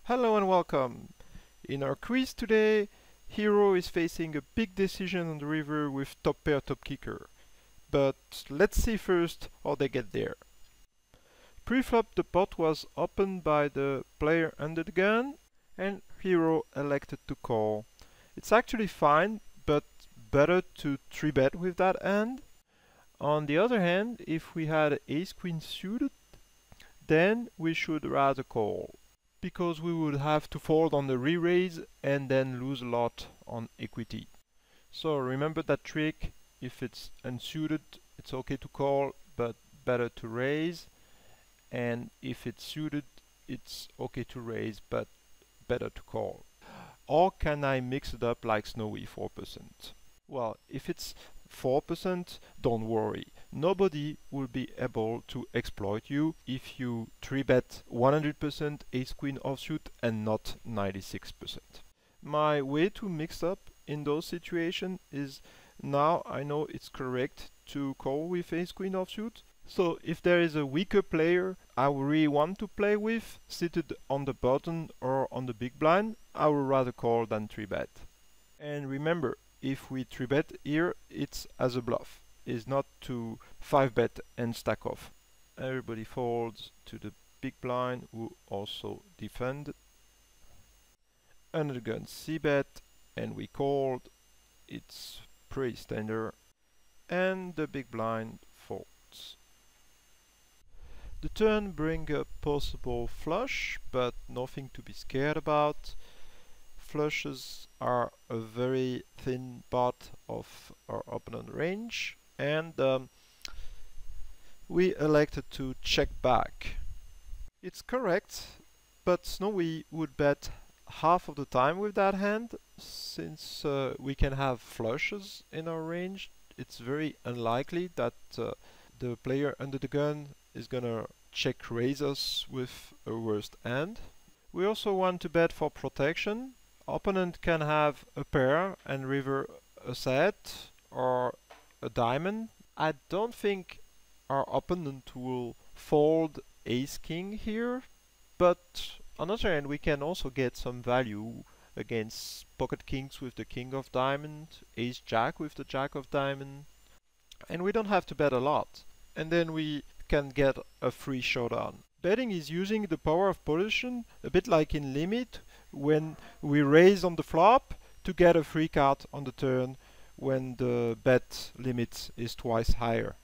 Hello and welcome. In our quiz today, Hero is facing a big decision on the river with top pair top kicker. But let's see first how they get there. Pre-flop the pot was opened by the player under the gun and Hero elected to call. It's actually fine, but better to 3-bet with that hand. On the other hand, if we had ace-queen suited, then we should rather call, because we would have to fold on the re-raise and then lose a lot on equity. So remember that trick: if it's unsuited, it's okay to call, but better to raise, and if it's suited, it's okay to raise, but better to call. Or can I mix it up like Snowy 4%? Well, if it's 4%, don't worry. Nobody will be able to exploit you if you 3-bet 100% ace-queen offsuit and not 96%. My way to mix up in those situations is, now I know it's correct to call with ace-queen offsuit. So if there is a weaker player I really want to play with, seated on the button or on the big blind, I would rather call than 3-bet. And remember, if we 3-bet here, it's as a bluff. It's not to 5-bet and stack off. Everybody folds to the big blind, who also defend. Under the gun c-bet, and we called. It's pretty standard. And the big blind folds. The turn brings a possible flush, but nothing to be scared about. Flushes are a very thin part of our opponent range, and we elected to check back. It's correct, but Snowy would bet half of the time with that hand. Since we can have flushes in our range, it's very unlikely that the player under the gun is gonna check raise us with a worst hand. We also want to bet for protection. Opponent can have a pair and river a set or a diamond. I don't think our opponent will fold ace-king here, but on the other hand we can also get some value against pocket kings with the king of diamond, ace-jack with the jack of diamond, and we don't have to bet a lot. And then we can get a free showdown. Betting is using the power of position, a bit like in Limit, when we raise on the flop to get a free card on the turn when the bet limit is twice higher.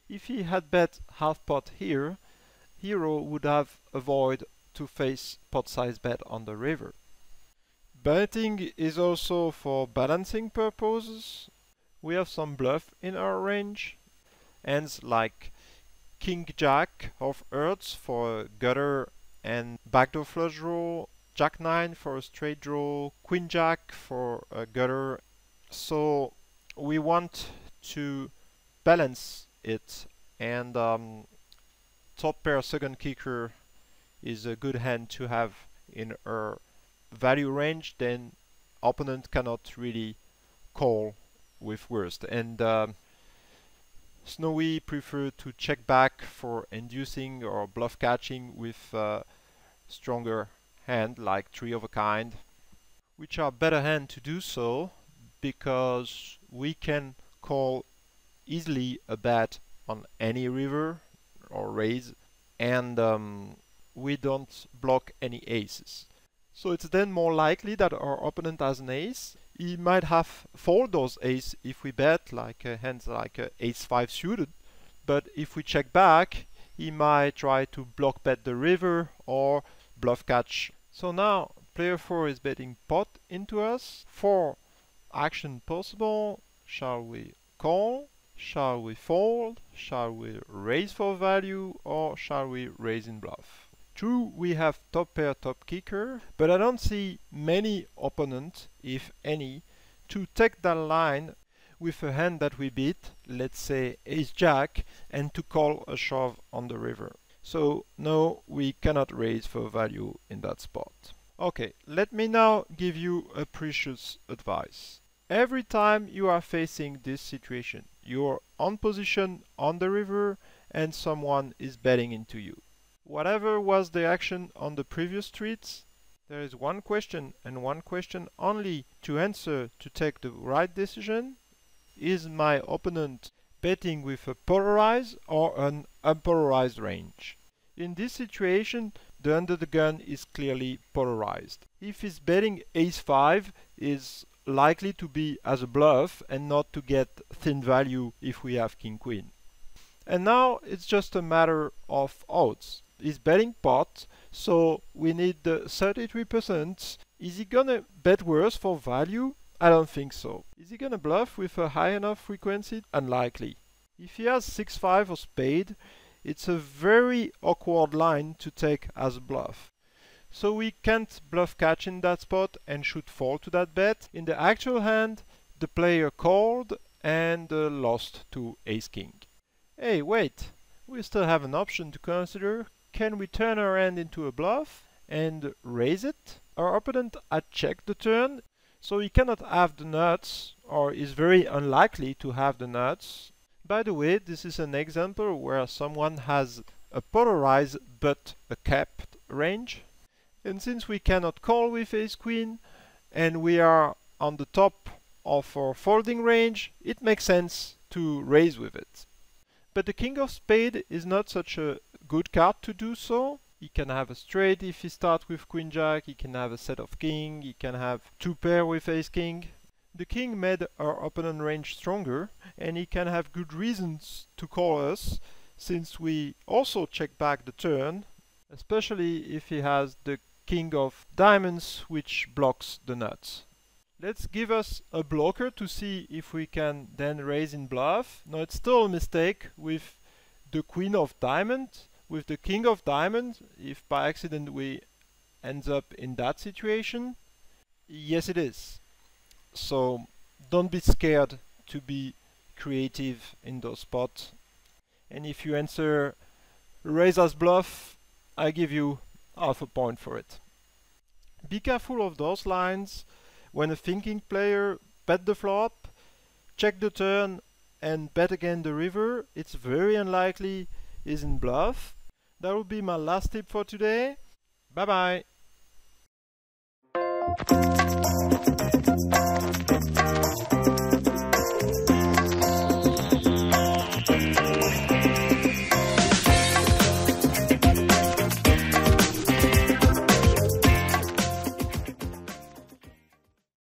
If he had bet half pot here, Hero would have avoided to face pot size bet on the river. Betting is also for balancing purposes. We have some bluff in our range. Hands like King-Jack of hearts for a gutter and backdoor flush draw, Jack-9 for a straight draw, Queen-Jack for a gutter. So we want to balance it, and top pair second kicker is a good hand to have in our value range. Then opponent cannot really call with worst. And Snowy prefer to check back for inducing or bluff catching with stronger hand like three of a kind, which are better hand to do so because we can call easily a bet on any river or raise, and we don't block any aces. So it's then more likely that our opponent has an ace. He might have fold those ace if we bet, like hands like ace-5 suited, but if we check back, he might try to block bet the river or bluff catch. So now player 4 is betting pot into us. 4 action possible. Shall we call? Shall we fold? Shall we raise for value? Or shall we raise in bluff? True, we have top pair top kicker, but I don't see many opponents, if any, to take that line with a hand that we beat, let's say ace-jack, and to call a shove on the river. So no, we cannot raise for value in that spot. Okay, let me now give you a precious advice. Every time you are facing this situation, you're on position on the river and someone is betting into you. Whatever was the action on the previous streets, there is one question and one question only to answer to take the right decision. Is my opponent betting with a polarized or an unpolarized range? In this situation, the under the gun is clearly polarized. If he's betting ace-5, is likely to be as a bluff and not to get thin value if we have king-queen. And now it's just a matter of odds. He's betting pot, so we need the 33%. Is he gonna bet worse for value? I don't think so. Is he gonna bluff with a high enough frequency? Unlikely. If he has 6-5 or spade, it's a very awkward line to take as a bluff. So we can't bluff catch in that spot and should fall to that bet. In the actual hand, the player called and lost to ace-king. Hey, wait, we still have an option to consider. Can we turn our hand into a bluff and raise it? Our opponent had checked the turn, so he cannot have the nuts, or is very unlikely to have the nuts. By the way, this is an example where someone has a polarized but a capped range. And since we cannot call with ace-queen, and we are on the top of our folding range, it makes sense to raise with it. But the king of spade is not such a good card to do so. He can have a straight if he starts with queen-jack, he can have a set of king, he can have two pair with ace-king. The king made our opponent range stronger, and he can have good reasons to call us, since we also check back the turn, especially if he has the king of diamonds, which blocks the nuts. Let's give us a blocker to see if we can then raise in bluff. No, it's still a mistake with the queen of diamond. With the king of diamond, if by accident we end up in that situation, yes it is. So don't be scared to be creative in those spots. And if you answer raise as bluff, I give you half a point for it. Be careful of those lines. When a thinking player bet the flop, check the turn and bet again the river, it's very unlikely he's in bluff. That will be my last tip for today. Bye bye.